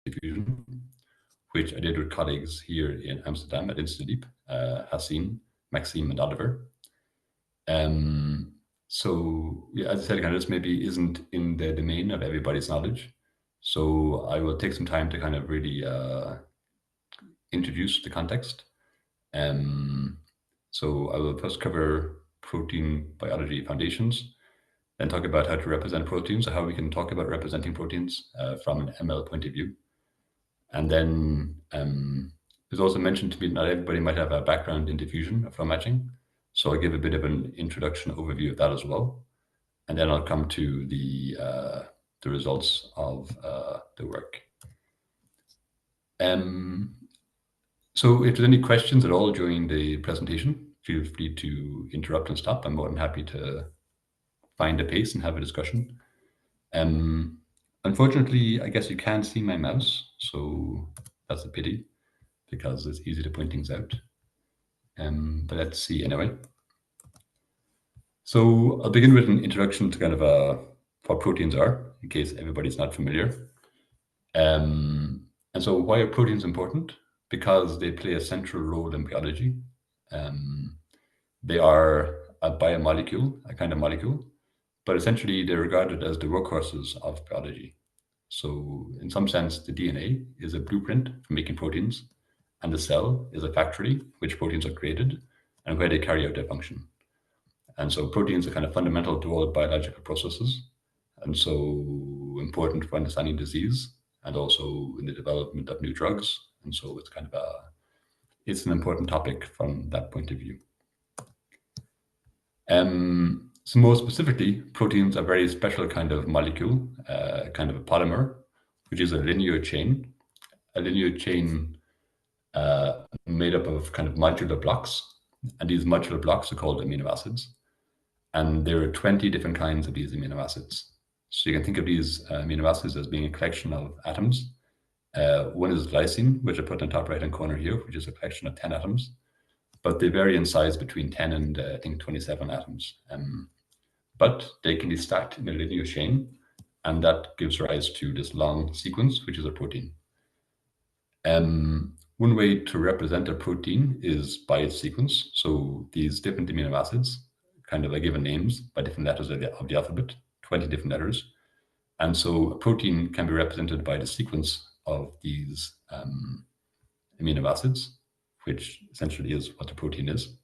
diffusion, which I did with colleagues here in Amsterdam at Institute, Hassine, Maxime, and Oliver. So yeah, as I said, kind of this maybe isn't in the domain of everybody's knowledge. So I will take some time to kind of really introduce the context. So I will first cover protein biology foundations, then talk about how to represent proteins, or how we can talk about representing proteins from an ML point of view. And then there's also mentioned to me not everybody might have a background in diffusion or flow matching. So I'll give a bit of an introduction overview of that as well. And then I'll come to the results of the work. So if there's any questions at all during the presentation, feel free to interrupt and stop. I'm more than happy to find a pace and have a discussion. Unfortunately, I guess you can't see my mouse, so that's a pity because it's easy to point things out. But let's see anyway. So I'll begin with an introduction to kind of what proteins are, in case everybody's not familiar. And so why are proteins important? Because they play a central role in biology. They are a biomolecule, a kind of molecule, but essentially they're regarded as the workhorses of biology. So in some sense, the DNA is a blueprint for making proteins, and the cell is a factory which proteins are created and where they carry out their function. And so proteins are kind of fundamental to all biological processes, and so important for understanding disease and also in the development of new drugs. And so it's kind of it's an important topic from that point of view. So more specifically, proteins are a very special kind of molecule, kind of a polymer, which is a linear chain made up of kind of modular blocks. And these modular blocks are called amino acids. And there are 20 different kinds of these amino acids. So you can think of these amino acids as being a collection of atoms. One is glycine, which I put on the top right-hand corner here, which is a collection of 10 atoms. But they vary in size between 10 and I think 27 atoms. But they can be stacked in a linear chain, and that gives rise to this long sequence, which is a protein. One way to represent a protein is by its sequence. So these different amino acids kind of are given names by different letters of the alphabet, 20 different letters. And so a protein can be represented by the sequence of these amino acids, which essentially is what the protein is.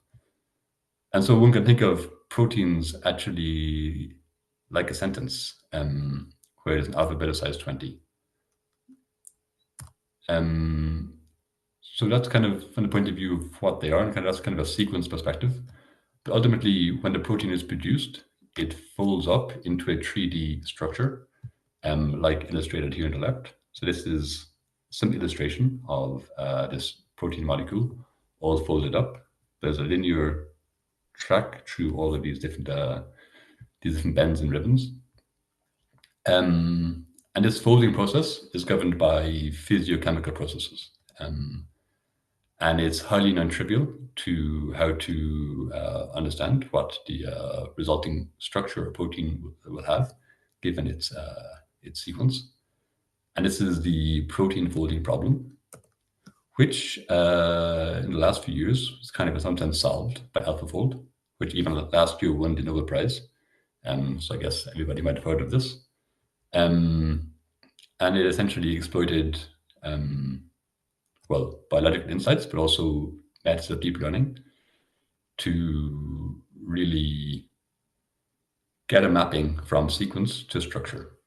And so one can think of proteins actually like a sentence, where there's an alphabet of size 20. So that's kind of from the point of view of what they are, and that's kind of a sequence perspective. But ultimately, when the protein is produced, it folds up into a 3D structure, like illustrated here on the left. So this is some illustration of this protein molecule, all folded up. There's a linear track through all of these different bends and ribbons. And this folding process is governed by physiochemical processes. And it's highly non-trivial to how to understand what the resulting structure of protein will have, given its sequence. And this is the protein folding problem, which in the last few years was kind of in some sense solved by AlphaFold, which even last year won the Nobel Prize. So I guess everybody might have heard of this. And it essentially exploited biological insights, but also methods of deep learning to really get a mapping from sequence to structure,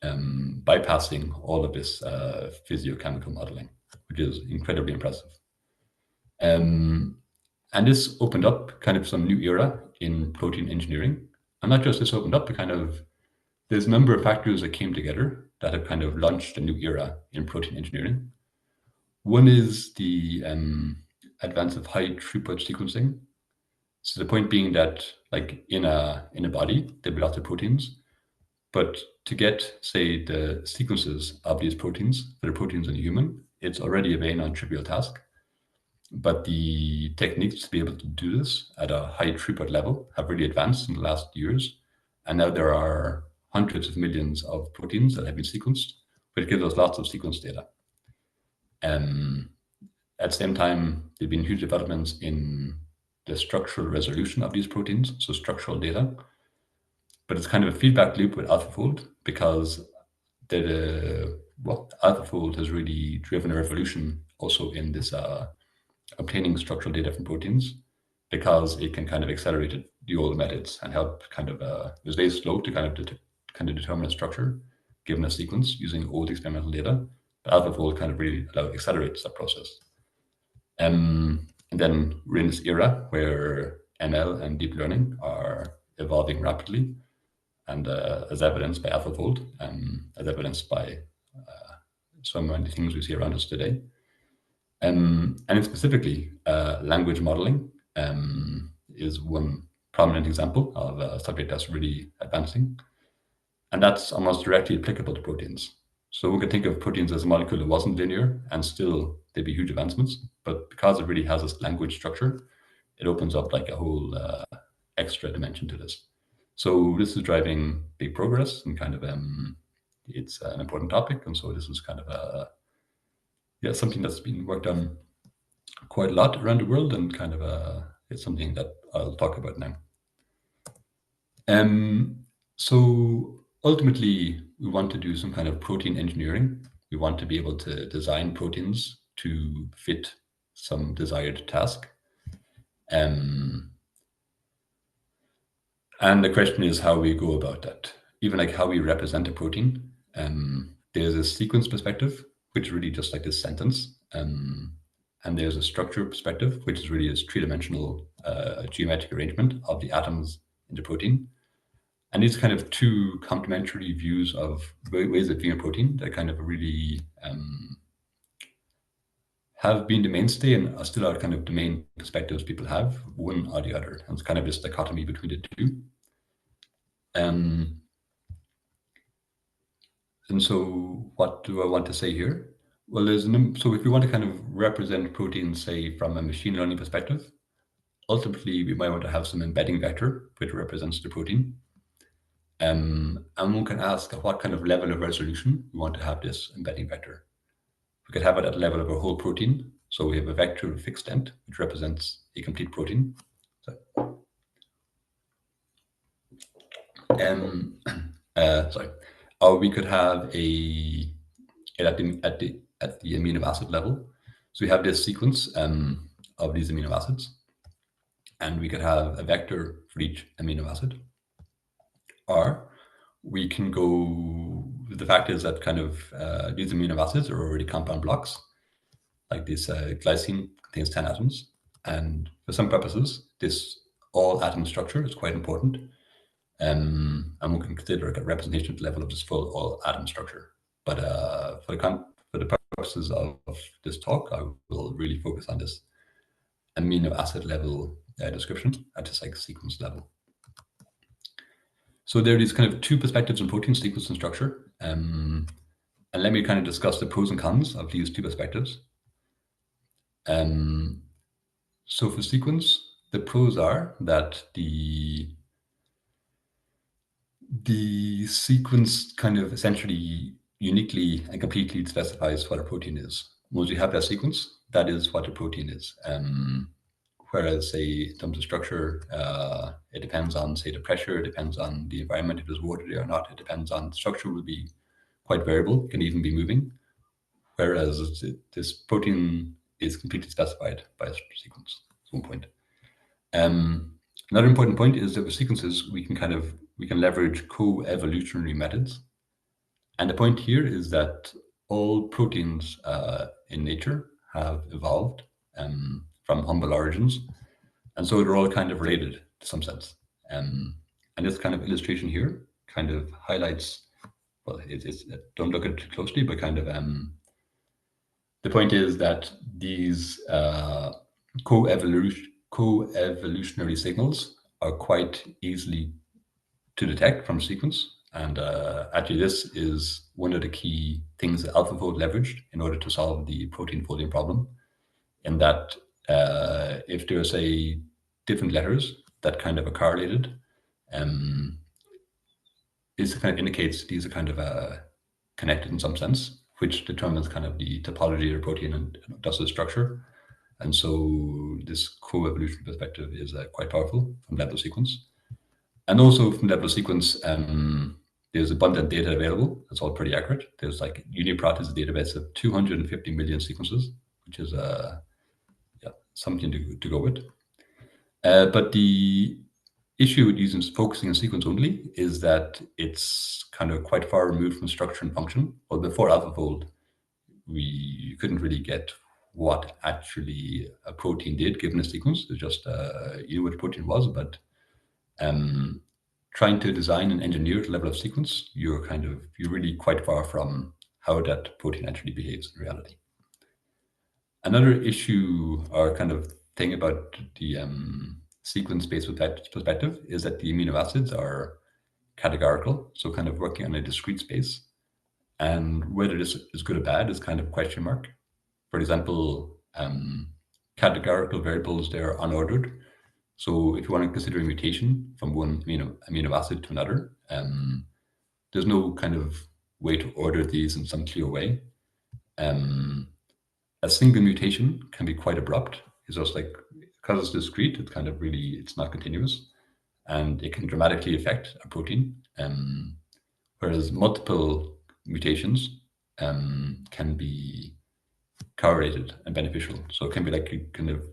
bypassing all of this physiochemical modeling, which is incredibly impressive. And this opened up kind of some new era in protein engineering. And not just this opened up, but kind of there's a number of factors that came together that have kind of launched a new era in protein engineering. One is the advance of high throughput sequencing. So the point being that, like in a body, there be lots of proteins, but to get, say, the sequences of these proteins that are proteins in a human, it's already a very non-trivial task. But the techniques to be able to do this at a high throughput level have really advanced in the last years, and now there are hundreds of millions of proteins that have been sequenced, which gives us lots of sequence data. At the same time, there have been huge developments in the structural resolution of these proteins, so structural data. But it's kind of a feedback loop with AlphaFold, because AlphaFold has really driven a revolution also in this obtaining structural data from proteins, because it can kind of accelerate the old methods and help kind of it was very slow to kind of determine a structure given a sequence using old experimental data. But AlphaFold kind of really accelerates that process. And then we're in this era where ML and deep learning are evolving rapidly, and as evidenced by AlphaFold, as evidenced by so many things we see around us today. And specifically, language modeling is one prominent example of a subject that's really advancing, and that's almost directly applicable to proteins. So we could think of proteins as a molecule that wasn't linear, and still there'd be huge advancements. But because it really has this language structure, it opens up like a whole extra dimension to this. So this is driving big progress, and kind of it's an important topic, and so this is kind of something that's been worked on quite a lot around the world, and kind of it's something that I'll talk about now. So ultimately, we want to do some kind of protein engineering. We want to be able to design proteins to fit some desired task. And the question is how we go about that, even like how we represent a protein. There's a sequence perspective, which is really just like this sentence. And there's a structure perspective, which is really this three-dimensional geometric arrangement of the atoms in the protein. And these kind of two complementary views of ways of viewing a protein that kind of really have been the mainstay and still are kind of the main perspectives people have, one or the other. And it's kind of this dichotomy between the two. And so what do I want to say here? Well, so if we want to kind of represent proteins, say, from a machine learning perspective, ultimately we might want to have some embedding vector which represents the protein. And one can ask at what kind of level of resolution we want to have this embedding vector. We could have it at the level of a whole protein. So we have a vector of fixed length, which represents a complete protein. Or we could have at the amino acid level. So we have this sequence of these amino acids, and we could have a vector for each amino acid. Or we can go, the fact is that kind of these amino acids are already compound blocks. Like this glycine contains 10 atoms. And for some purposes, this all atom structure is quite important. And we can consider a representation at the level of this full all atom structure. But for the purposes of this talk, I will really focus on this amino acid level description at this like sequence level. So there are these kind of two perspectives on protein sequence and structure. And let me kind of discuss the pros and cons of these two perspectives. So for sequence, the pros are that the sequence kind of essentially uniquely and completely specifies what a protein is. Once you have that sequence, that is what a protein is. Whereas, say, in terms of structure, it depends on, say, the pressure, it depends on the environment, if there's water there or not, it depends on, the structure will be quite variable, can even be moving. Whereas this protein is completely specified by a sequence. That's one point. Another important point is that with sequences, we can leverage co-evolutionary methods. And the point here is that all proteins in nature have evolved from humble origins. And so they're all kind of related to some sense. And this kind of illustration here kind of highlights, well, don't look at it too closely, but kind of the point is that these co-evolutionary signals are quite easily to detect from a sequence. And actually, this is one of the key things that AlphaFold leveraged in order to solve the protein folding problem. In that, if there are, say, different letters that kind of are correlated, this kind of indicates these are kind of connected in some sense. which determines kind of the topology of the protein and thus the structure. And so this co-evolution perspective is quite powerful from level of sequence. And also from level of sequence, there's abundant data available. It's all pretty accurate. There's like UniProt is a database of 250 million sequences, which is something to go with. But the issue with using focusing on sequence only is that it's kind of quite far removed from structure and function. Well, before AlphaFold, we couldn't really get what actually a protein did given a sequence. It's just you knew what a protein was, but trying to design and engineer the level of sequence, you're really quite far from how that protein actually behaves in reality. Another issue or kind of thing about the sequence-based perspective is that the amino acids are categorical, so kind of working on a discrete space. And whether this is good or bad is kind of question mark. For example, categorical variables, they're unordered. So if you want to consider a mutation from one amino acid to another, there's no kind of way to order these in some clear way. A single mutation can be quite abrupt. It's just like, because it's discrete, it's not continuous, and it can dramatically affect a protein. Whereas multiple mutations can be correlated and beneficial. So it can be like kind of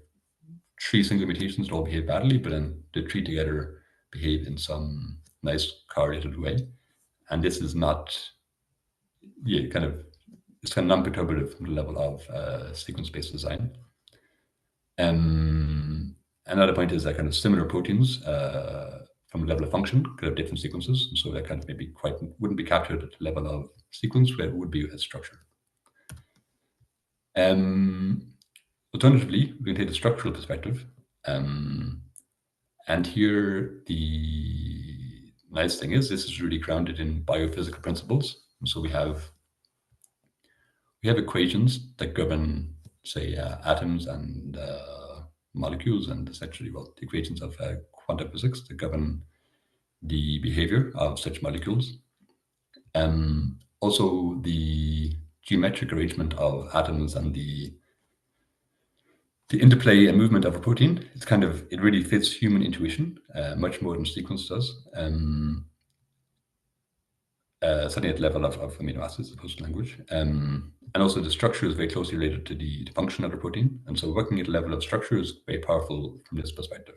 3 single mutations that all behave badly, but then the 3 together behave in some nice correlated way. And this is not, it's kind of non-perturbative from the level of sequence-based design. Another point is that kind of similar proteins from the level of function could have different sequences, and so that kind of maybe wouldn't be captured at the level of sequence where it would be as structure. Alternatively, we can take the structural perspective, and here the nice thing is this is really grounded in biophysical principles. And so we have equations that govern, say, atoms and molecules, and essentially, well, the equations of quantum physics that govern the behavior of such molecules. Also, the geometric arrangement of atoms and the interplay and movement of a protein, it really fits human intuition much more than sequence does. Certainly at the level of amino acids, opposed to language. And also the structure is very closely related to the function of the protein. And so working at the level of structure is very powerful from this perspective.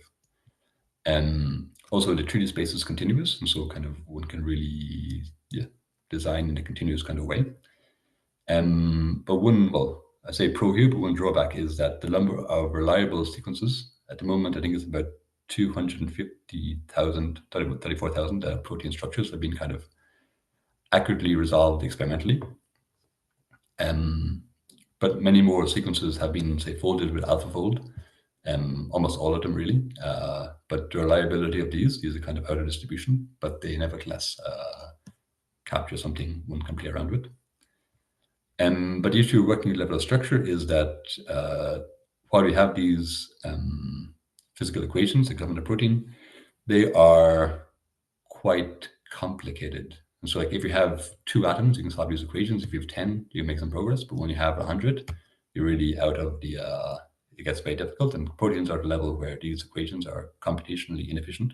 Also the 3D space is continuous, and so kind of one can really design in a continuous kind of way. But one, well, I say pro here, but one drawback is that the number of reliable sequences at the moment, I think it's about 250,000, 34,000 protein structures have been kind of accurately resolved experimentally. But many more sequences have been, say, folded with AlphaFold, almost all of them really. But the reliability of these are kind of out of distribution, but they nevertheless capture something one can play around with. But the issue working at level of structure is that while we have these physical equations that govern the protein, they are quite complicated. And so like if you have 2 atoms, you can solve these equations. If you have 10, you can make some progress. But when you have 100, you're really out of the, it gets very difficult. And proteins are at a level where these equations are computationally inefficient.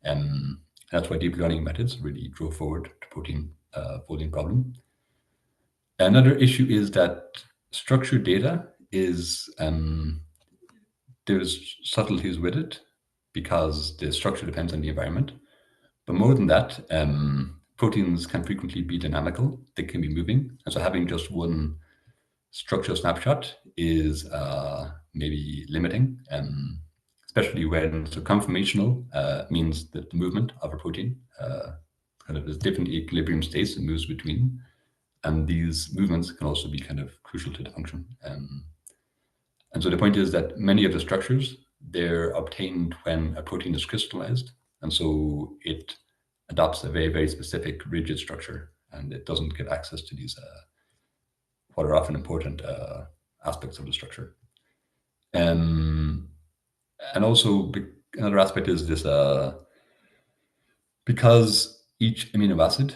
And that's why deep learning methods really drove forward the protein folding problem. Another issue is that structured data is, there's subtleties with it because the structure depends on the environment. But more than that, proteins can frequently be dynamical. They can be moving. And so having just one structural snapshot is maybe limiting, especially when conformational means that the movement of a protein kind of is different equilibrium states it moves between. And these movements can also be kind of crucial to the function. And so the point is that many of the structures, they're obtained when a protein is crystallized. And so it adopts a very, very specific rigid structure, and it doesn't get access to these what are often important aspects of the structure. And also another aspect is this, because each amino acid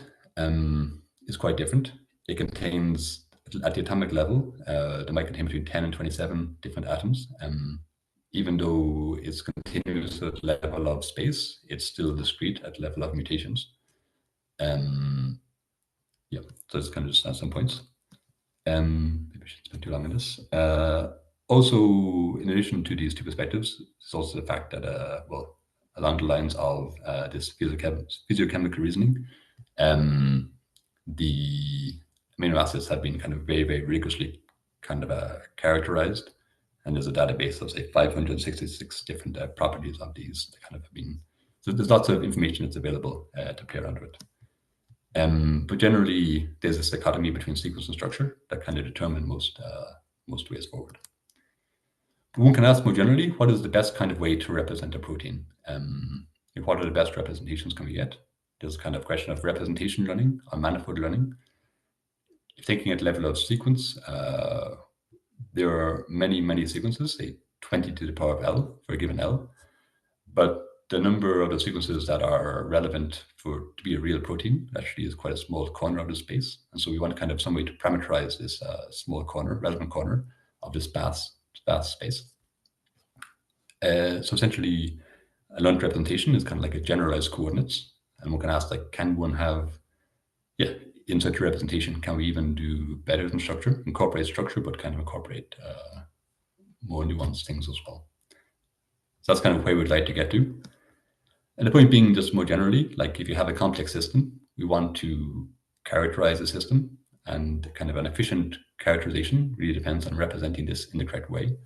is quite different, it contains, at the atomic level, they might contain between 10 and 27 different atoms. Even though it's continuous at the level of space, it's still discrete at the level of mutations. Yeah, so it's kind of just some points. Maybe I shouldn't spend too long on this. Also, in addition to these two perspectives, there's also the fact that, well, along the lines of this physiochemical reasoning, the amino acids have been kind of very, very rigorously kind of characterized. And there's a database of, say, 566 different properties of these that kind of have been. So there's lots of information that's available to play around with. But generally, there's this dichotomy between sequence and structure that kind of determine most ways forward. But one can ask more generally, what is the best kind of way to represent a protein? What are the best representations can we get? There's a kind of question of representation learning or manifold learning. If thinking at the level of sequence, there are many, many sequences, say 20 to the power of L for a given L. But the number of the sequences that are relevant to be a real protein actually is quite a small corner of the space. And so we want kind of some way to parameterize this small corner, relevant corner of this sparse space. So essentially, a learned representation is kind of like a generalized coordinates. And one can ask, like, can one have, in such a representation, can we even do better than structure, incorporate structure, but kind of incorporate more nuanced things as well? So that's kind of where we'd like to get to. And the point being, just more generally, like if you have a complex system, we want to characterize the system, and kind of an efficient characterization really depends on representing this in the correct way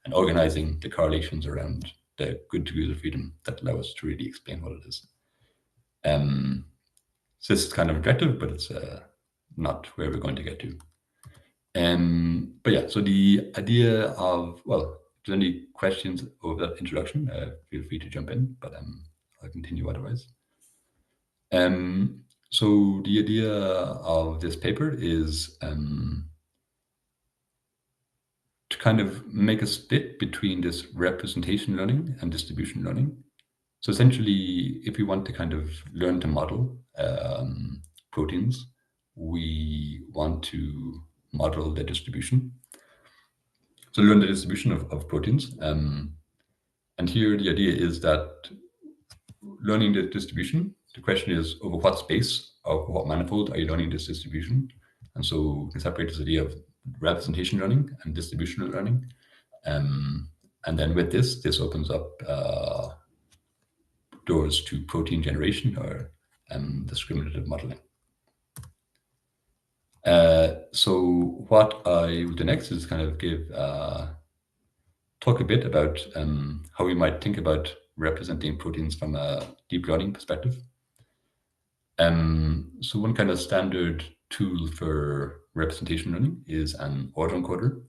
and organizing the correlations around the good degrees of freedom that allow us to really explain what it is. So this is kind of objective, but it's not where we're going to get to. But yeah, so the idea of, well, if there's any questions over that introduction, feel free to jump in, but I'll continue otherwise. So the idea of this paper is to kind of make a split between this representation learning and distribution learning. So essentially, if we want to kind of learn to model proteins, we want to model the distribution. So learn the distribution of proteins. And here the idea is that learning the distribution, the question is over what space or what manifold are you learning this distribution? And so we can separate this idea of representation learning and distributional learning. And then with this opens up doors to protein generation or discriminative modeling. So what I will do next is kind of give talk a bit about how we might think about representing proteins from a deep learning perspective. So one kind of standard tool for representation learning is an autoencoder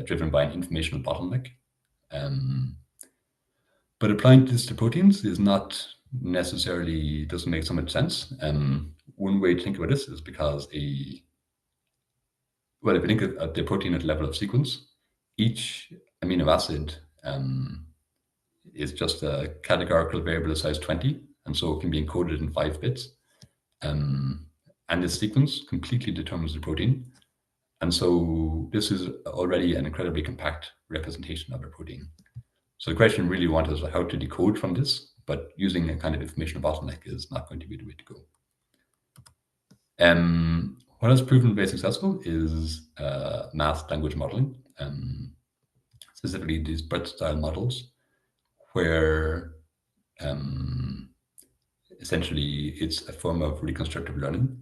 driven by an informational bottleneck. But applying this to proteins is not necessarily, doesn't make so much sense. One way to think about this is because well, if you think of the protein at the level of sequence, each amino acid is just a categorical variable of size 20, and so it can be encoded in 5 bits. And this sequence completely determines the protein. And so this is already an incredibly compact representation of a protein. So the question really wanted is how to decode from this, but using a kind of informational bottleneck is not going to be the way to go. What has proven very successful is masked language modeling, specifically these BERT style models, where essentially it's a form of reconstructive learning,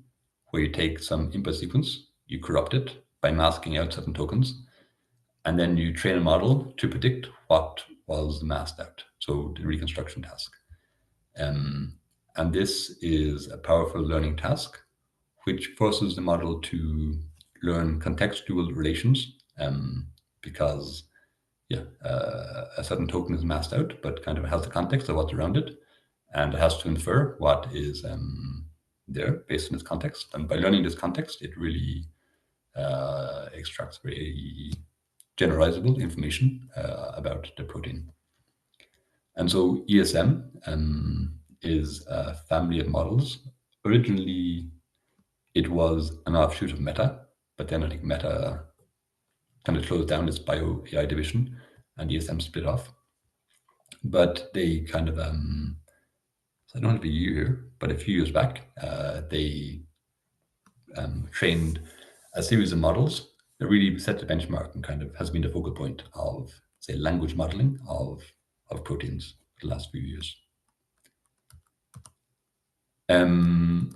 where you take some input sequence, you corrupt it by masking out certain tokens, and then you train a model to predict what was masked out, so the reconstruction task. And this is a powerful learning task, which forces the model to learn contextual relations, because a certain token is masked out, but kind of has the context of what's around it, and it has to infer what is there based on its context. And by learning this context, it really extracts very generalizable information about the protein. And so ESM is a family of models originally It was an offshoot of Meta, but then I think Meta kind of closed down its bio AI division, and ESM split off. But they kind of, so I don't have a year here, but a few years back, they trained a series of models that really set the benchmark and kind of has been the focal point of, say, language modeling of proteins for the last few years. And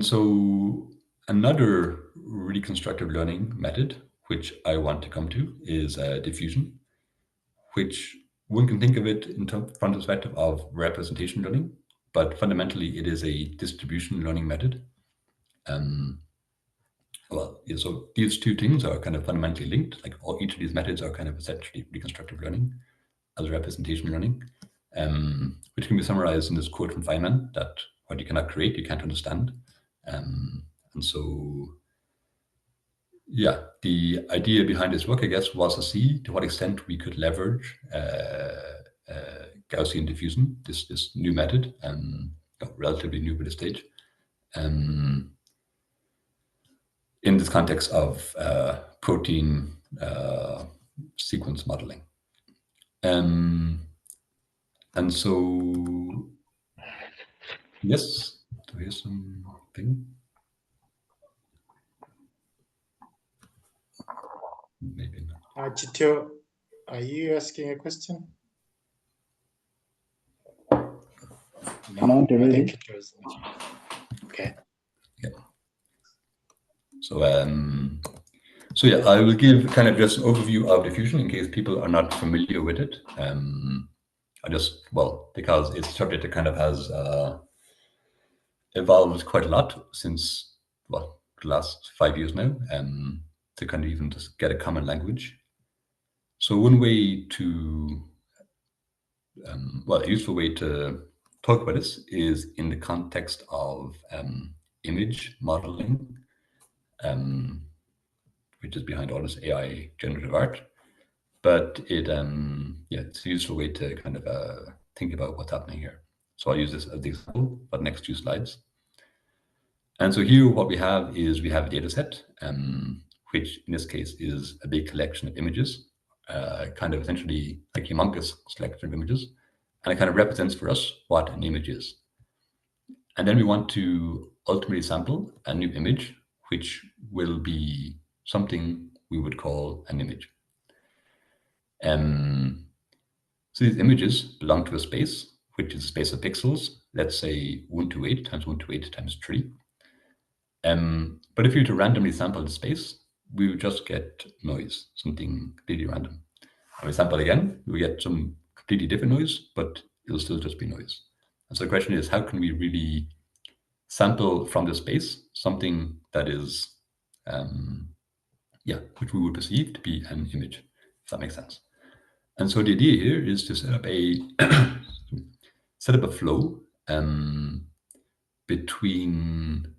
so another reconstructive learning method, which I want to come to, is diffusion, which one can think of it from the perspective of representation learning, but fundamentally it is a distribution learning method. Well, yeah, so these two things are kind of fundamentally linked. Like each of these methods are kind of essentially reconstructive learning as representation learning, which can be summarized in this quote from Feynman that what you cannot create, you can't understand. And so, yeah, the idea behind this work, I guess, was to see to what extent we could leverage Gaussian diffusion, this new method, relatively new at this stage, in this context of protein sequence modeling. And so, yes, do we hear something? Maybe not. Chito, are you asking a question? No, I think it was. Okay. Yeah. So yeah, I will give kind of just an overview of diffusion in case people are not familiar with it. Because it's a subject that kind of has evolved quite a lot since, the last 5 years now, to kind of even just get a common language. So one way to, a useful way to talk about this is in the context of image modeling, which is behind all this AI generative art. But it's a useful way to kind of think about what's happening here. So I'll use this as the example for the next 2 slides. And so here what we have is we have a data set, which in this case is a big collection of images, kind of essentially a humongous selection of images. And it kind of represents for us what an image is. And then we want to ultimately sample a new image, which will be something we would call an image. So these images belong to a space, which is a space of pixels, let's say 128 times 128 times 3. But if you were to randomly sample the space, we would just get noise, something completely random. And we sample again, we get some completely different noise, but it'll still just be noise. And so the question is, how can we really sample from the space something that is, which we would perceive to be an image, if that makes sense. And so the idea here is to set up a flow between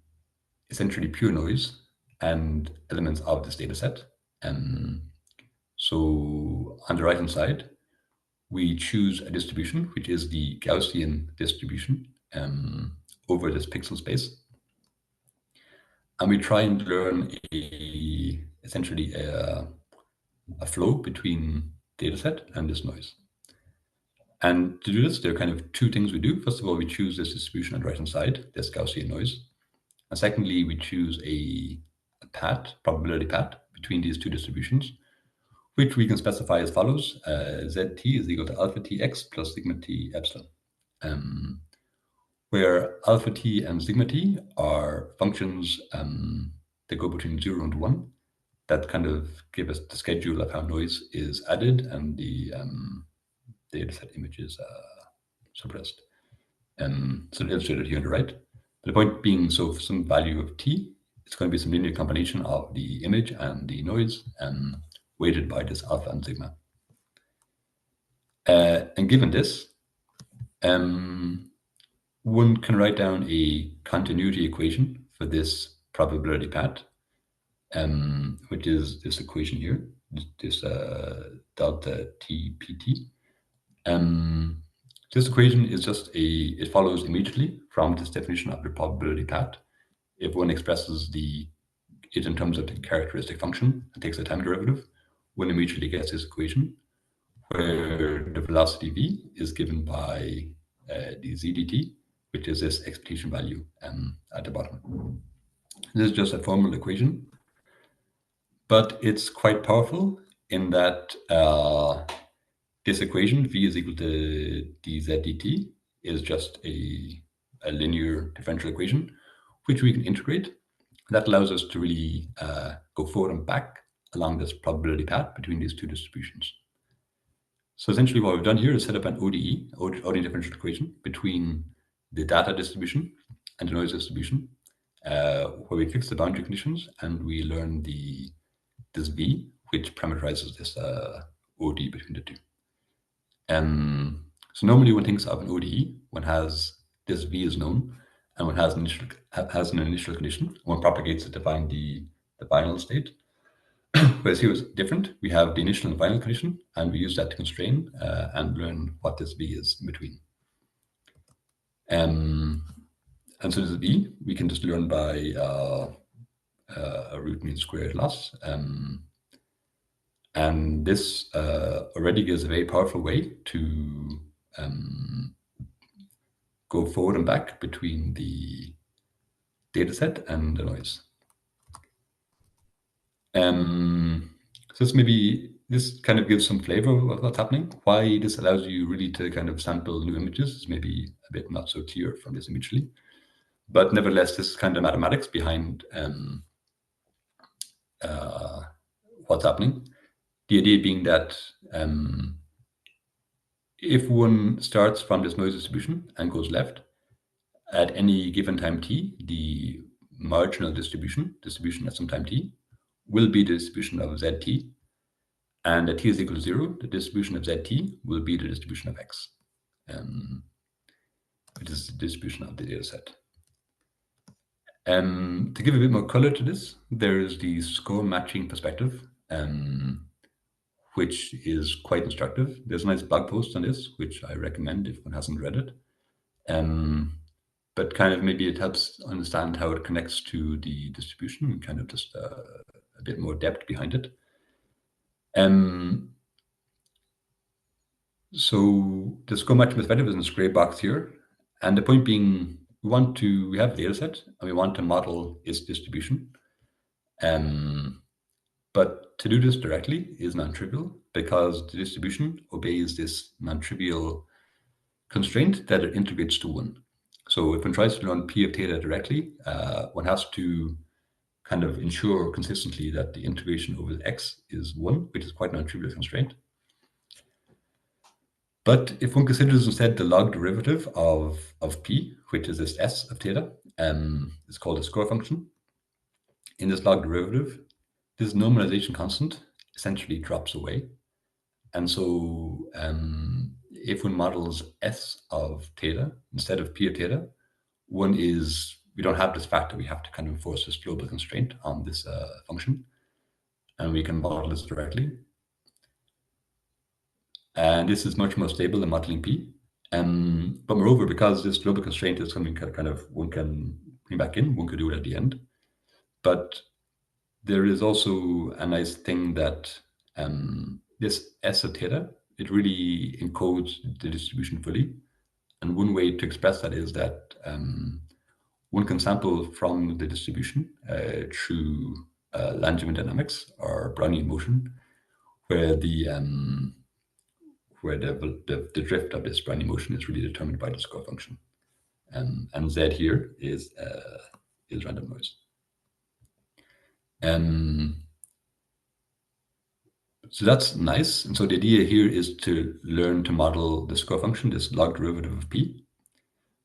essentially pure noise and elements of this data set. So on the right-hand side, we choose a distribution, which is the Gaussian distribution over this pixel space. And we try and learn essentially a flow between data set and this noise. And to do this, there are kind of 2 things we do. First of all, we choose this distribution on the right-hand side, this Gaussian noise. And secondly, we choose a probability path between these 2 distributions, which we can specify as follows. Zt is equal to alpha tx plus sigma t epsilon, where alpha t and sigma t are functions that go between 0 and 1 that kind of give us the schedule of how noise is added and the data set images suppressed. So illustrated here on the right. The point being, so for some value of t, it's going to be some linear combination of the image and the noise, weighted by this alpha and sigma. And given this, one can write down a continuity equation for this probability path, which is this equation here, this delta t pt. This equation is just it follows immediately from this definition of the probability path. If one expresses it in terms of the characteristic function and takes a time derivative, one immediately gets this equation where the velocity v is given by the z dt, which is this expectation value at the bottom. This is just a formal equation, but it's quite powerful in that this equation, v is equal to dz dt, is just a linear differential equation, which we can integrate. That allows us to really go forward and back along this probability path between these two distributions. So essentially what we've done here is set up an ODE differential equation between the data distribution and the noise distribution, where we fix the boundary conditions and we learn this V, which parameterizes this ODE between the two. So normally one thinks of an ODE, one has this V is known, and one has an initial condition. One propagates it to find the final state. Whereas here is different. We have the initial and final condition, and we use that to constrain and learn what this V is in between. And so this V, we can just learn by a root mean squared loss. And this already gives a very powerful way to go forward and back between the data set and the noise. So this kind of gives some flavor of what's happening. Why this allows you really to kind of sample new images is maybe a bit not so clear from this imagery. But nevertheless, this is kind of mathematics behind what's happening. The idea being that if one starts from this noise distribution and goes left, at any given time t, the marginal distribution at some time t, will be the distribution of zt, and at t is equal to 0, the distribution of zt will be the distribution of x, which is the distribution of the data set. To give a bit more color to this, there is the score matching perspective, which is quite instructive. There's a nice blog post on this, which I recommend if one hasn't read it. But kind of maybe it helps understand how it connects to the distribution, kind of just a bit more depth behind it. So the score matching perspective is in this gray box here. And the point being, we have a data set and we want to model its distribution. But to do this directly is non-trivial because the distribution obeys this non-trivial constraint that it integrates to 1. So if one tries to learn P of theta directly, one has to kind of ensure consistently that the integration over x is 1, which is quite a non-trivial constraint. But if one considers instead the log derivative of P, which is this S of theta, it's called a score function. In this log derivative, this normalization constant essentially drops away. And so if one models S of theta instead of P of theta, we don't have this fact that we have to kind of enforce this global constraint on this function, and we can model this directly. And this is much more stable than modeling P. But moreover, because this global constraint is something kind of one can bring back in, one could do it at the end. But there is also a nice thing that this S of theta, it really encodes the distribution fully. And one way to express that is that one can sample from the distribution through Langevin dynamics or Brownian motion, where the drift of this Brownian motion is really determined by the score function, and Z here is random noise. So that's nice. And so the idea here is to learn to model the score function, this log derivative of P.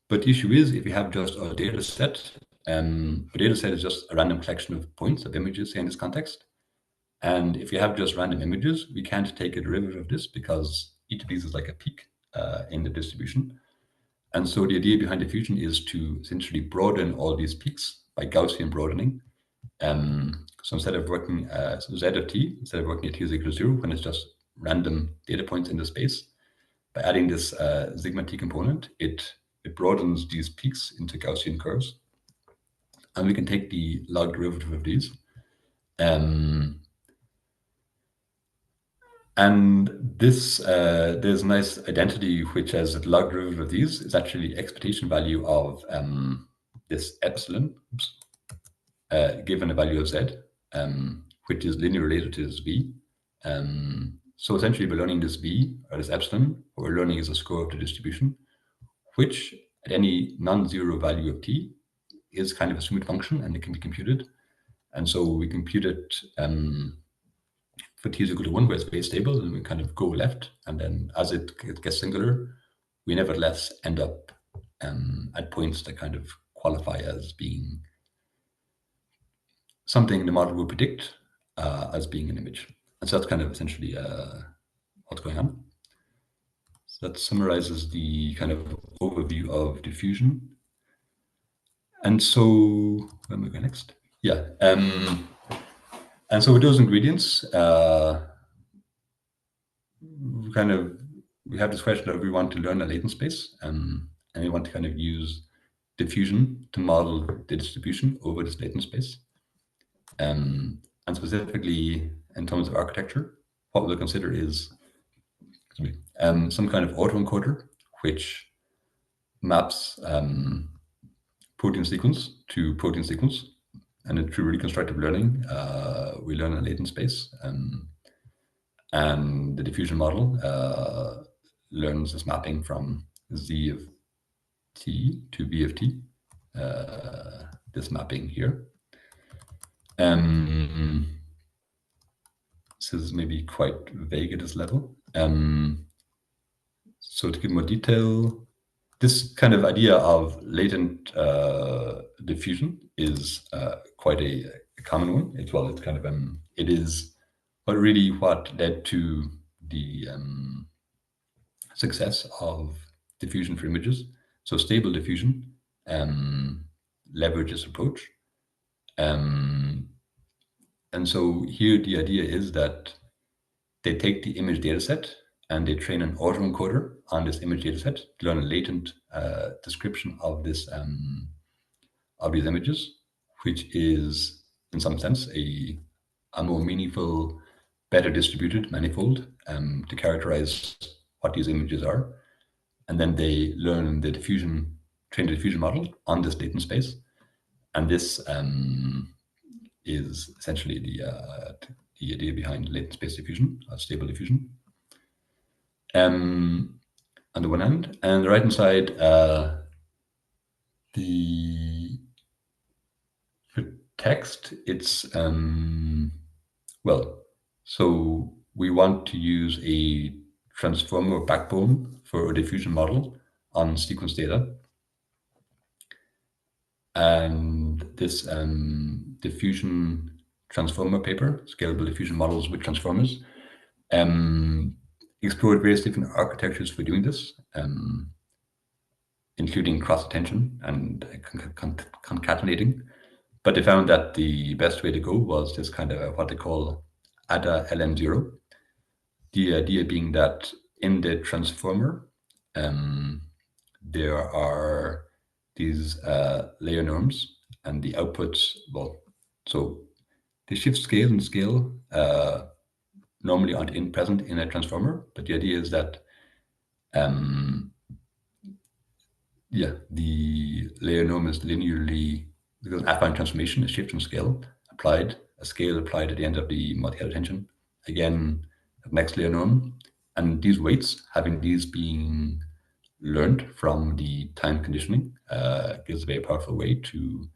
But the issue is, if you have just a data set is just a random collection of points of images in this context. And if you have just random images, we can't take a derivative of this because each of these is like a peak in the distribution. And so the idea behind diffusion is to essentially broaden all these peaks by Gaussian broadening. So instead of working Z of t, instead of working at t is equal to 0, when it's just random data points in the space, by adding this sigma t component, it broadens these peaks into Gaussian curves. And we can take the log derivative of these. And this there's a nice identity which has a log derivative of these is actually the expectation value of this epsilon, given a value of z, which is linearly related to this v. So essentially, we're learning this v, or this epsilon, what we're learning is a score of the distribution, which at any non-zero value of t is kind of a smooth function, and it can be computed. And so we compute it for t is equal to 1, where it's very stable, and we kind of go left. And then as it gets singular, we nevertheless end up at points that kind of qualify as being something the model will predict as being an image. And so that's kind of essentially what's going on. So that summarizes the kind of overview of diffusion. And so, where am I going next? Yeah. And so with those ingredients, we have this question of we want to learn a latent space, and we want to kind of use diffusion to model the distribution over this latent space. And specifically in terms of architecture, what we'll consider is some kind of autoencoder, which maps protein sequence to protein sequence. And through reconstructive learning, we learn a latent space. And the diffusion model learns this mapping from z of t to v of t, this mapping here. This is maybe quite vague at this level. So to give more detail, this kind of idea of latent diffusion is quite a common one. It's kind of it is really what led to the success of diffusion for images. So stable diffusion leverages this approach. And so here the idea is that they take the image dataset and they train an autoencoder on this image dataset to learn a latent description of this of these images, which is in some sense a more meaningful, better distributed manifold to characterize what these images are. And then they learn the diffusion, train the diffusion model on this latent space. And this is essentially the idea behind latent space diffusion, stable diffusion. On the one hand, and the right hand side, for text, it's so we want to use a transformer backbone for a diffusion model on sequence data. And this diffusion transformer paper, Scalable Diffusion Models with Transformers, explored various different architectures for doing this, including cross-attention and concatenating. But they found that the best way to go was this kind of what they call ADA LN0. The idea being that in the transformer, there are these layer norms, and the outputs, so they shift scale and scale normally aren't present in a transformer, but the idea is that the layer norm is linearly, because affine transformation is shift from scale applied, a scale applied at the end of the multi-head attention, again the next layer norm, and these weights, having these being learned from the time conditioning, gives a very powerful way to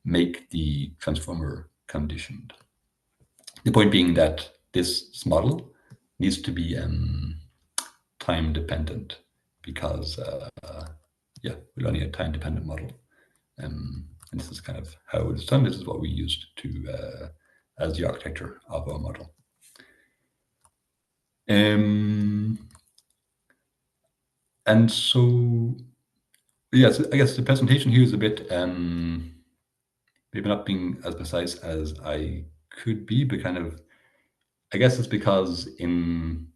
make the transformer conditioned. The point being that this model needs to be time dependent, because we're learning a time dependent model, and this is kind of how it's done. This is what we used to as the architecture of our model. And so, yes, I guess the presentation here is a bit maybe not being as precise as I could be, but kind of, I guess it's because in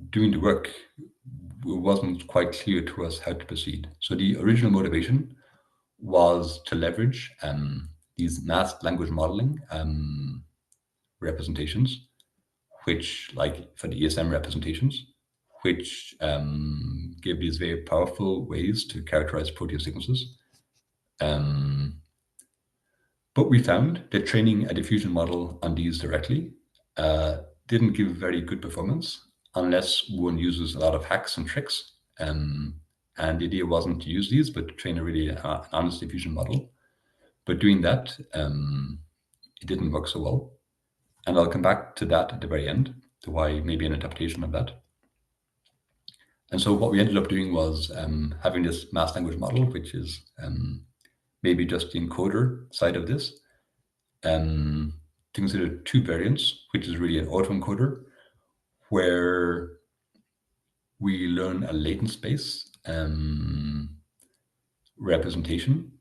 doing the work, it wasn't quite clear to us how to proceed. So the original motivation was to leverage these masked language modeling representations, which, like for the ESM representations, which give these very powerful ways to characterize protein sequences. But we found that training a diffusion model on these directly didn't give very good performance unless one uses a lot of hacks and tricks. And the idea wasn't to use these, but to train a really an honest diffusion model. But doing that, it didn't work so well. And I'll come back to that at the very end, to why maybe an adaptation of that. And so what we ended up doing was having this mass language model, which is maybe just the encoder side of this, to consider two variants, which is really an autoencoder, where we learn a latent space representation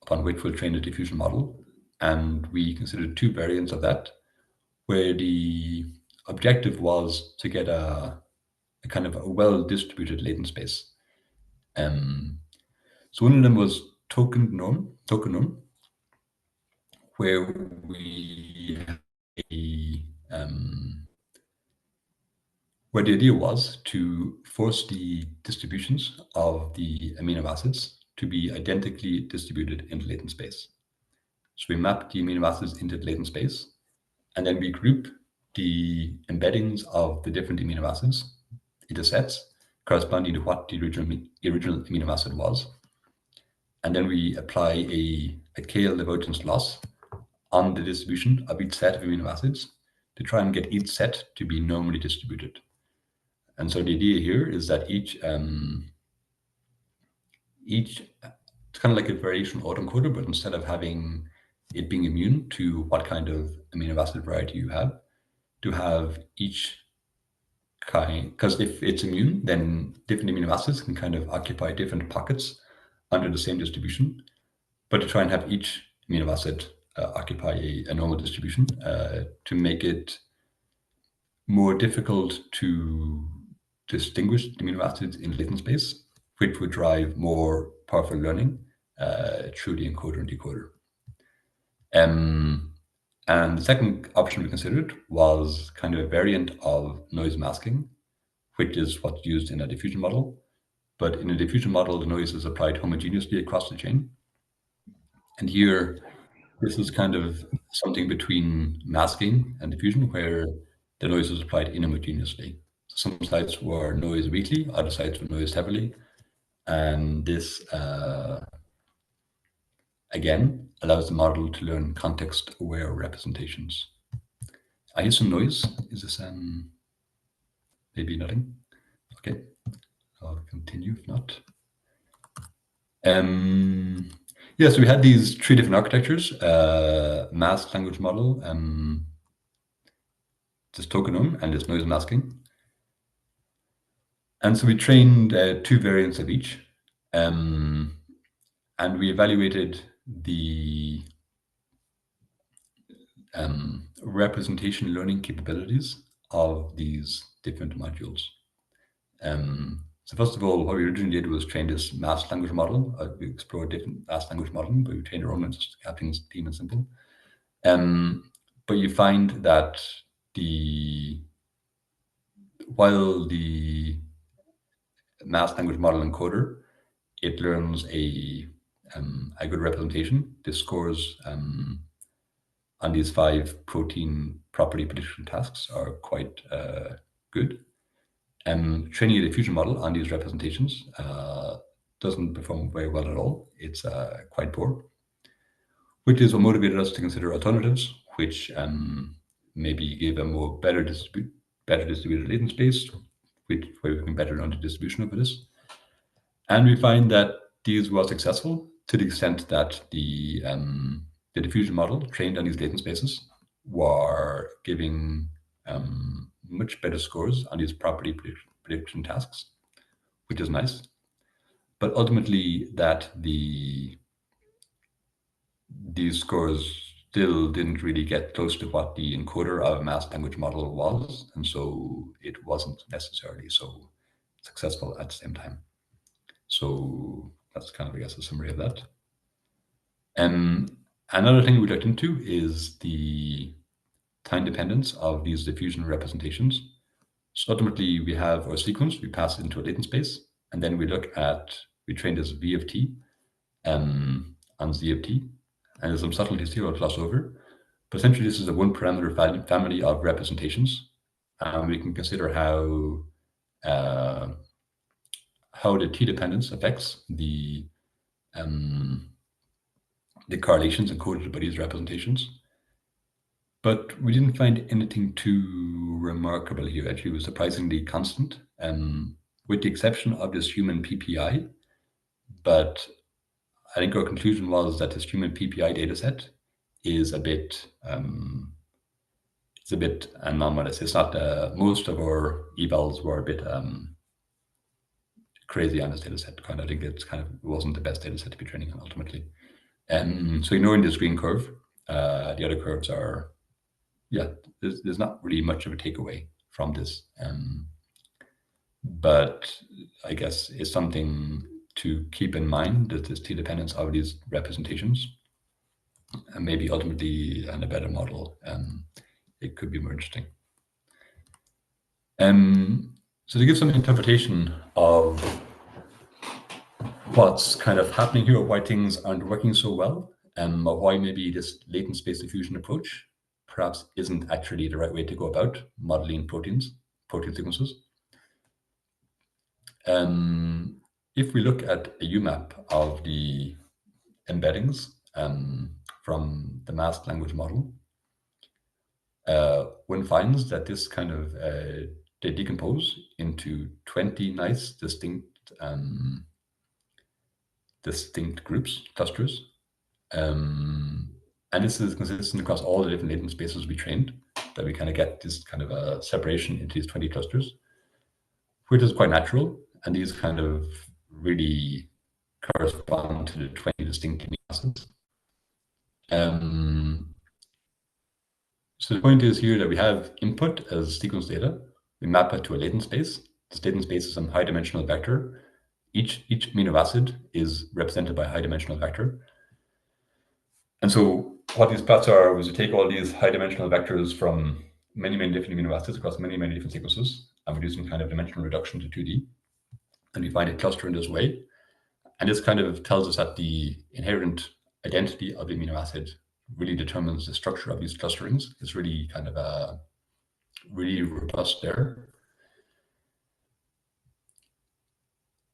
upon which we'll train the diffusion model. And we considered two variants of that, where the objective was to get a kind of a well-distributed latent space. So one of them was token norm, where we where the idea was to force the distributions of the amino acids to be identically distributed in latent space. So we map the amino acids into the latent space, and then we group the embeddings of the different amino acids into sets corresponding to what the original amino acid was. And then we apply a KL divergence loss on the distribution of each set of amino acids to try and get each set to be normally distributed. And so the idea here is that each it's kind of like a variational autoencoder, but instead of having it being immune to what kind of amino acid variety you have, to have each kind, because if it's immune, then different amino acids can kind of occupy different pockets under the same distribution. But to try and have each amino acid occupy a normal distribution to make it more difficult to distinguish the amino acids in latent space, which would drive more powerful learning through the encoder and decoder. And the second option we considered was kind of a variant of noise masking, which is what's used in a diffusion model. But in a diffusion model, the noise is applied homogeneously across the chain. And here, this is kind of something between masking and diffusion, where the noise is applied inhomogeneously. Some sites were noised weakly, other sites were noised heavily. And this, again, allows the model to learn context-aware representations. I hear some noise. Is this maybe nothing? Okay, I'll continue if not. Yeah, so we had these three different architectures, masked language model, this tokenome, and this noise masking. And so we trained two variants of each, and we evaluated the representation learning capabilities of these different modules. So first of all, what we originally did was train this masked language model. We explored different masked language modeling, but we trained our own, just keeping things clean and simple. But you find that while the masked language model encoder, it learns a good representation. The scores on these 5 protein property prediction tasks are quite good. Training a diffusion model on these representations doesn't perform very well at all. It's quite poor, which is what motivated us to consider alternatives, which maybe give a more better distributed latent space, where we can better learn the distribution of this. And we find that these were successful to the extent that the diffusion model trained on these latent spaces were giving much better scores on these property prediction tasks, which is nice. But ultimately, that these scores still didn't really get close to what the encoder of a masked language model was, and so it wasn't necessarily so successful at the same time. So that's kind of, I guess, a summary of that. Another thing we looked into is the time dependence of these diffusion representations. So ultimately, we have our sequence, we pass it into a latent space, and then we train this V of t on Z of t, and there's some subtleties here I'll gloss over. But essentially, this is a one-parameter family of representations, and we can consider how the t dependence affects the correlations encoded by these representations. But we didn't find anything too remarkable here. Actually, it was surprisingly constant, with the exception of this human PPI. But I think our conclusion was that this human PPI dataset is a bit anomalous. It's not most of our evals were a bit crazy on this dataset. I think it wasn't the best dataset to be training on ultimately. So ignoring this green curve, the other curves are, there's not really much of a takeaway from this. But I guess it's something to keep in mind, that this t dependence of these representations, and maybe ultimately in a better model, it could be more interesting. So to give some interpretation of what's kind of happening here, why things aren't working so well, or why maybe this latent space diffusion approach perhaps isn't actually the right way to go about modeling protein sequences. If we look at a UMAP of the embeddings from the masked language model, one finds that this they decompose into 20 nice distinct groups, clusters. And this is consistent across all the different latent spaces we trained, that we get this kind of a separation into these 20 clusters, which is quite natural. And these really correspond to the 20 distinct amino acids. So the point is here that we have input as sequence data. We map it to a latent space. This latent space is some high dimensional vector. Each amino acid is represented by a high dimensional vector. And so what these plots are was we take all these high dimensional vectors from many, many different amino acids across many, many different sequences, and we do some dimensional reduction to 2D. And we find a cluster in this way. And this tells us that the inherent identity of the amino acid really determines the structure of these clusterings. It's really really robust there.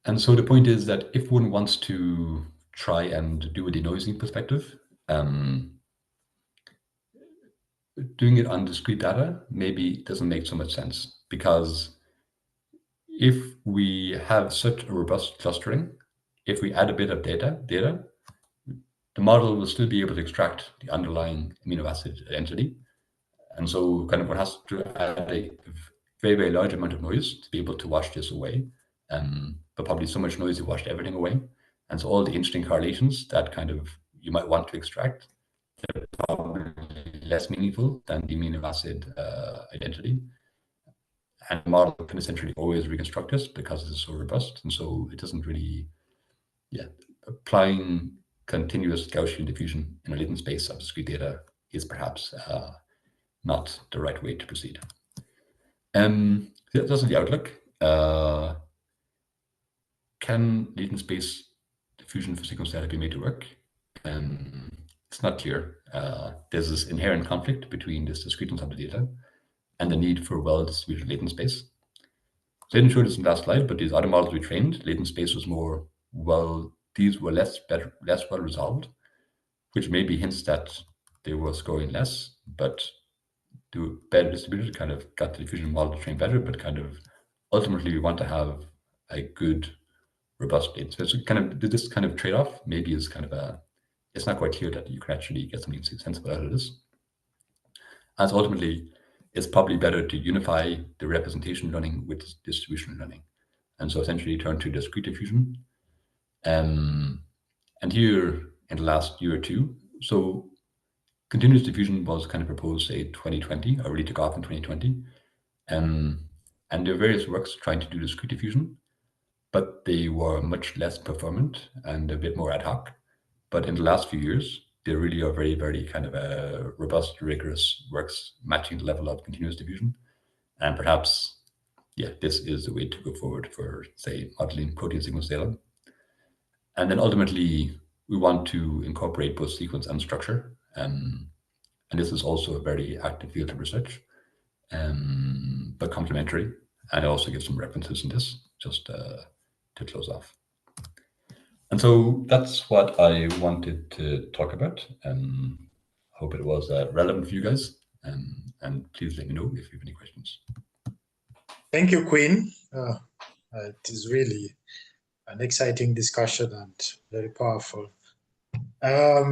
And so the point is that if one wants to try and do a denoising perspective, doing it on discrete data maybe doesn't make so much sense, because if we have such a robust clustering, if we add a bit of data, the model will still be able to extract the underlying amino acid identity. And so one has to add a very, very large amount of noise to be able to wash this away. But probably so much noise to wash everything away. And so all the interesting correlations that you might want to extract, they're probably less meaningful than the amino acid identity. And the model can essentially always reconstruct this because it's so robust. And so it doesn't really, applying continuous Gaussian diffusion in a latent space of discrete data is perhaps not the right way to proceed. That's the outlook. Can latent space diffusion for sequence data be made to work? It's not clear. There's this inherent conflict between this discreteness of the data and the need for well-distributed latent space. So I didn't show this in the last slide, but these other models we trained, latent space was these were less well resolved, which maybe hints that they were scoring less, but they were better distributed, got the diffusion model to train better, but ultimately we want to have a good, robust data. So it's this trade-off maybe is it's not quite clear that you can actually get something sensible out of this. As ultimately, it's probably better to unify the representation learning with distributional learning. And so essentially turn to discrete diffusion. And here in the last year or two, so continuous diffusion was kind of proposed, say, 2020, or really took off in 2020. And there are various works trying to do discrete diffusion, but they were much less performant and a bit more ad hoc. But in the last few years, they really are very, very kind of robust, rigorous works matching the level of continuous diffusion. And perhaps, yeah, this is the way to go forward for, say, modeling protein sequence data. And then ultimately, we want to incorporate both sequence and structure. And this is also a very active field of research, but complementary. And I also give some references in this, just to close off. And so that's what I wanted to talk about. Hope it was relevant for you guys. And please let me know if you have any questions. Thank you, Quinn. It is really an exciting discussion and very powerful. I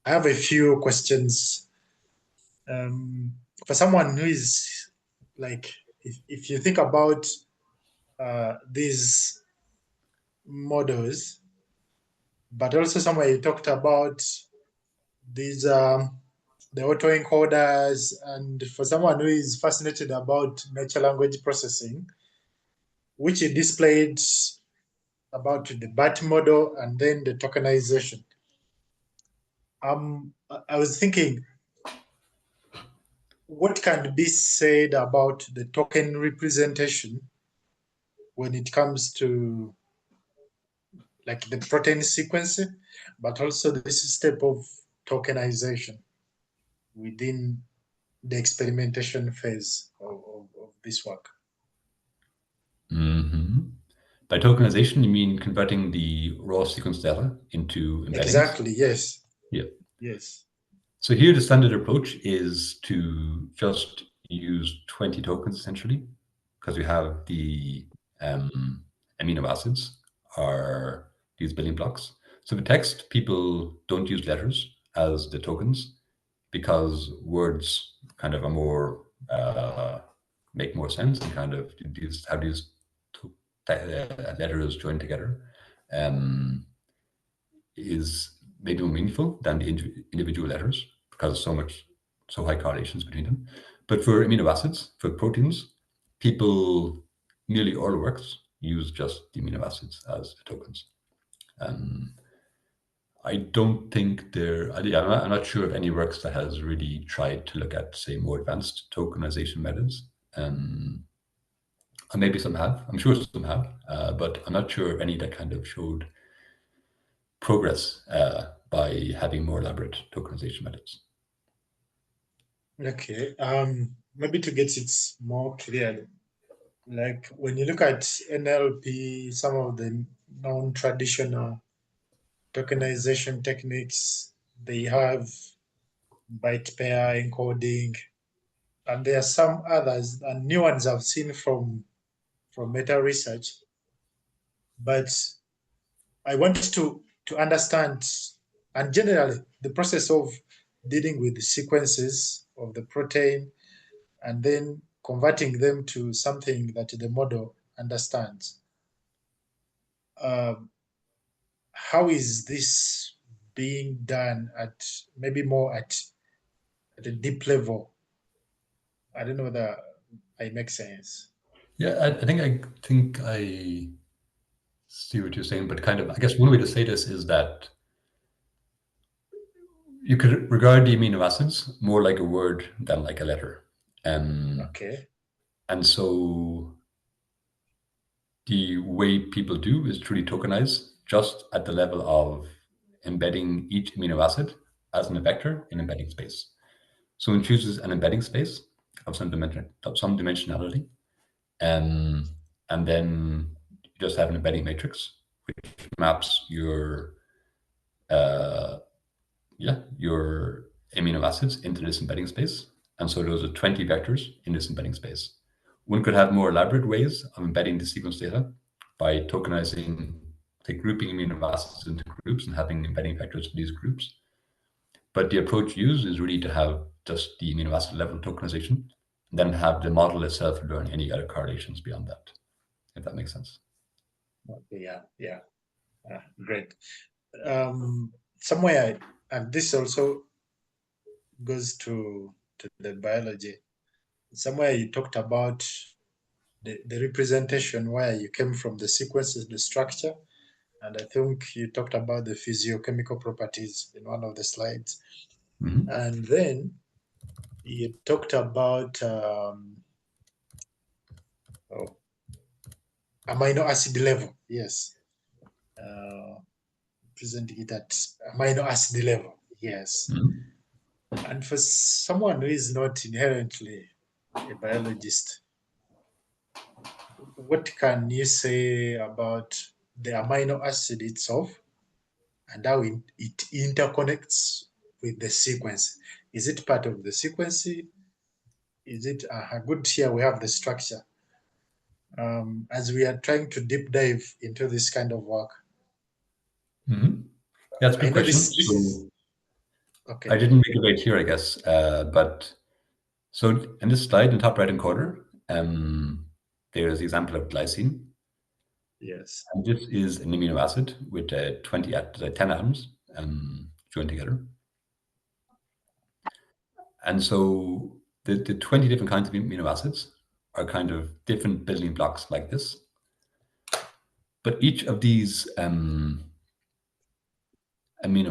have a few questions. For someone who is like, if you think about these models, but also somewhere you talked about these the autoencoders, and for someone who is fascinated about natural language processing, which you displayed about the BAT model and then the tokenization. I was thinking, what can be said about the token representation when it comes to like the protein sequence, but also this step of tokenization within the experimentation phase of this work? Mm-hmm. By tokenization, you mean converting the raw sequence data into embeddings? Exactly, yes. Yeah. Yes. So here the standard approach is to just use 20 tokens essentially, because we have the amino acids are these building blocks. So for text, people don't use letters as the tokens because words kind of are more make more sense and kind of have these letters joined together is maybe more meaningful than the individual letters because so high correlations between them. But for amino acids, for proteins, people, nearly all works use just the amino acids as the tokens. I don't think I'm not sure of any works that has really tried to look at, say, more advanced tokenization methods. Maybe some have, I'm sure some have, but I'm not sure of any that kind of showed progress by having more elaborate tokenization methods. Okay, maybe to get it more clearly, like when you look at NLP, some of the non-traditional tokenization techniques, they have byte pair encoding, and there are some others and new ones I've seen from meta research. But I want to understand, and generally, the process of dealing with the sequences of the protein and then converting them to something that the model understands. How is this being done at maybe more at a deep level? I don't know whether I make sense. Yeah, I think I see what you're saying, but kind of, I guess one way to say this is that you could regard the amino acids more like a word than like a letter. Okay. And so the way people do is truly tokenize just at the level of embedding each amino acid as an vector in embedding space. So one chooses an embedding space of some dimensionality, and then you just have an embedding matrix which maps your amino acids into this embedding space. And so those are 20 vectors in this embedding space. One could have more elaborate ways of embedding the sequence data by tokenizing, grouping amino acids into groups and having embedding vectors for these groups. But the approach used is really to have just the amino acid level tokenization, and then have the model itself learn any other correlations beyond that, if that makes sense. Okay, yeah. Great. Somewhere and this also goes to the biology. Somewhere you talked about the representation where you came from, the sequences, the structure, and I think you talked about the physiochemical properties in one of the slides. Mhm. And then you talked about amino acid level. Yes. Presenting it at amino acid level. Yes. Mhm. And for someone who is not inherently a biologist, what can you say about the amino acid itself and how it interconnects with the sequence? Is it part of the sequence? Is it good? Here we have the structure. As we are trying to deep dive into this kind of work, That's a I good know question. this is okay. I didn't make it right here, I guess, but so in this slide in top right-hand corner, there is the example of glycine. Yes. And this is an amino acid with 10 atoms joined together. And so the 20 different kinds of amino acids are kind of different building blocks like this. But each of these amino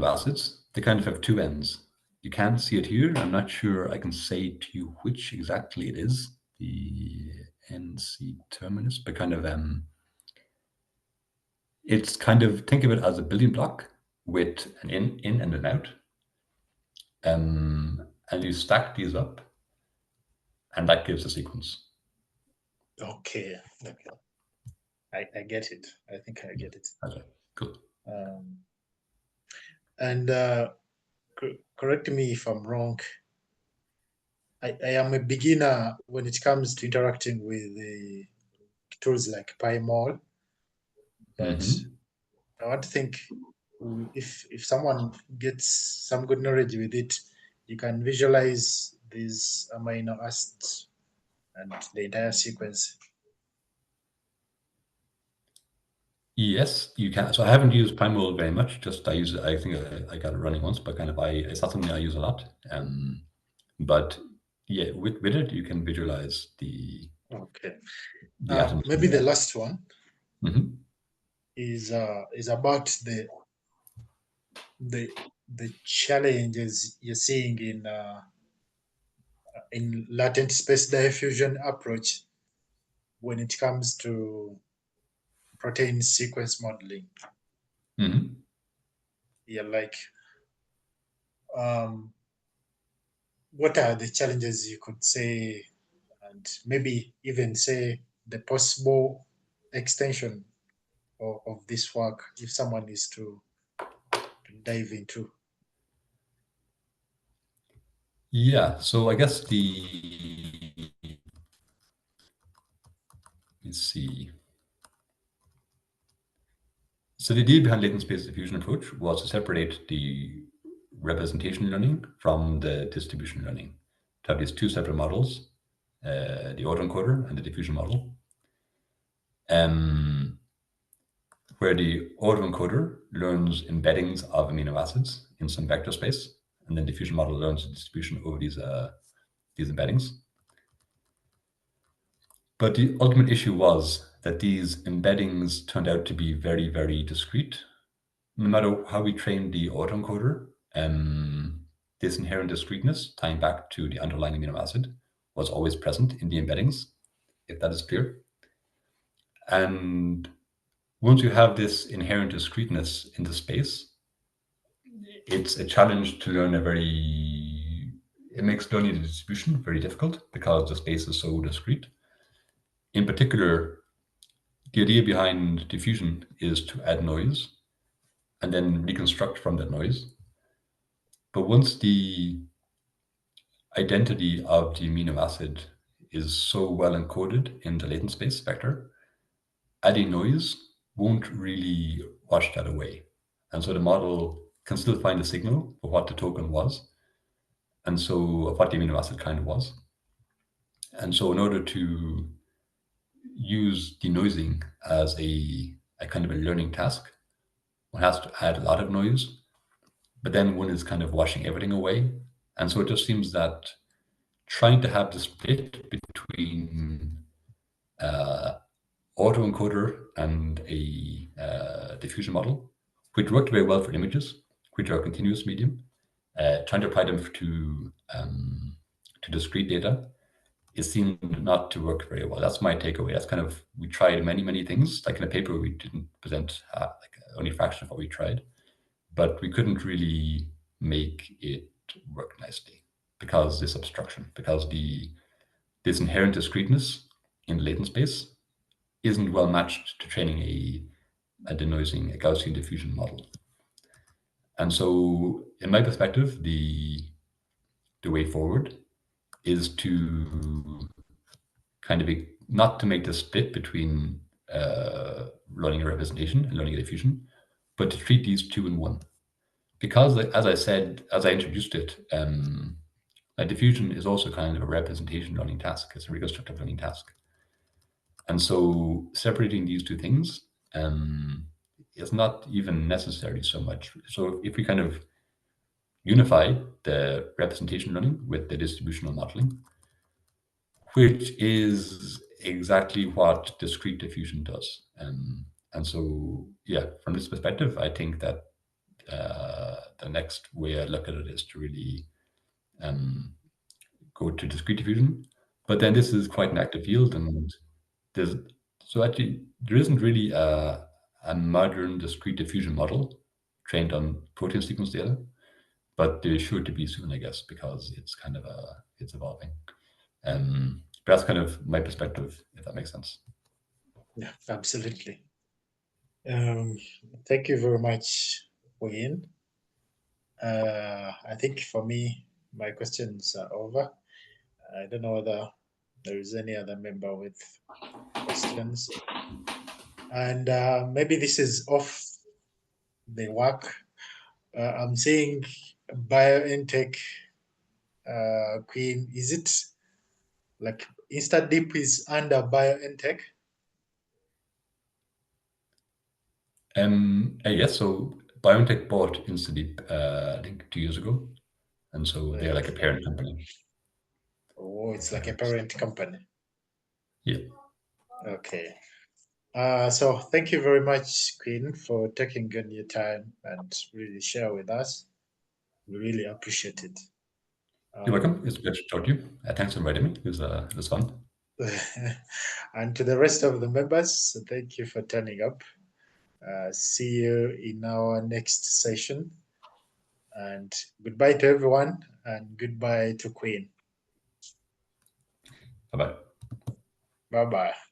acids, they kind of have two ends. You can't see it here. I'm not sure I can say to you which exactly it is, the NC terminus, but kind of it's kind of, think of it as a building block with an in and an out. And you stack these up, and that gives a sequence. Okay. I get it. I think I get it. Okay, cool. And correct me if I'm wrong. I am a beginner when it comes to interacting with the tools like PyMol, but I want to think if someone gets some good knowledge with it, you can visualize these amino acids and the entire sequence. Yes, you can. So I haven't used Primal very much. Just I use it. I think I got it running once, but kind of it's not something I use a lot. But yeah, with it you can visualize the Okay. atoms. Maybe the last one Mm-hmm. is about the challenges you're seeing in latent space diffusion approach when it comes to protein sequence modeling. Mm-hmm. Yeah, like what are the challenges you could say, and maybe even say the possible extension of this work if someone is to dive into? Yeah. So I guess let's see. So the idea behind latent space diffusion approach was to separate the representation learning from the distribution learning, to have these two separate models, the autoencoder and the diffusion model, where the autoencoder learns embeddings of amino acids in some vector space, and then the diffusion model learns the distribution over these embeddings. But the ultimate issue was that these embeddings turned out to be very, very discrete. No matter how we trained the autoencoder, this inherent discreteness, tying back to the underlying amino acid, was always present in the embeddings, if that is clear. And once you have this inherent discreteness in the space, it's a challenge to learn it makes learning the distribution very difficult because the space is so discrete. In particular, the idea behind diffusion is to add noise and then reconstruct from that noise. But once the identity of the amino acid is so well encoded in the latent space vector, adding noise won't really wash that away. And so the model can still find a signal of what the token was, and so of what the amino acid kind of was. And so in order to use denoising as a kind of a learning task, one has to add a lot of noise but then one is kind of washing everything away. And so it just seems that trying to have the split between autoencoder and a diffusion model, which worked very well for images, which are a continuous medium, trying to apply them to discrete data, it seemed not to work very well. That's my takeaway. That's kind of, we tried many things. Like in a paper, we didn't present like only a fraction of what we tried, but we couldn't really make it work nicely because this obstruction, because this inherent discreteness in latent space isn't well matched to training a denoising, a Gaussian diffusion model. And so, in my perspective, the way forward is to kind of not to make the split between learning a representation and learning a diffusion, but to treat these two in one. Because, as I said, as I introduced it, a diffusion is also kind of a representation learning task. It's a reconstructive learning task. And so separating these two things is not even necessary so much. So if we kind of unify the representation learning with the distributional modeling, which is exactly what discrete diffusion does. And so, yeah, from this perspective, I think that the next way I look at it is to really go to discrete diffusion. But then this is quite an active field, and actually there isn't really a modern discrete diffusion model trained on protein sequence data, but there's sure to be soon, I guess, because it's kind of it's evolving. But that's kind of my perspective, if that makes sense. Yeah, absolutely. Thank you very much, Wayne. I think for me, my questions are over. I don't know whether there is any other member with questions. And maybe this is off the work. I'm seeing BioNTech Queen. Is it like InstaDeep is under BioNTech? I guess so. BioNTech bought InstaDeep, I think 2 years ago. And so they're like a parent company. Oh, it's like a parent company. Yeah. Okay. So thank you very much, Queen, for taking good your time and really share with us. We really appreciate it. You're welcome. It's a pleasure to talk to you. Thanks for inviting me. It was fun. And to the rest of the members, thank you for turning up. See you in our next session. And goodbye to everyone, and goodbye to Queen. Bye-bye. Bye-bye.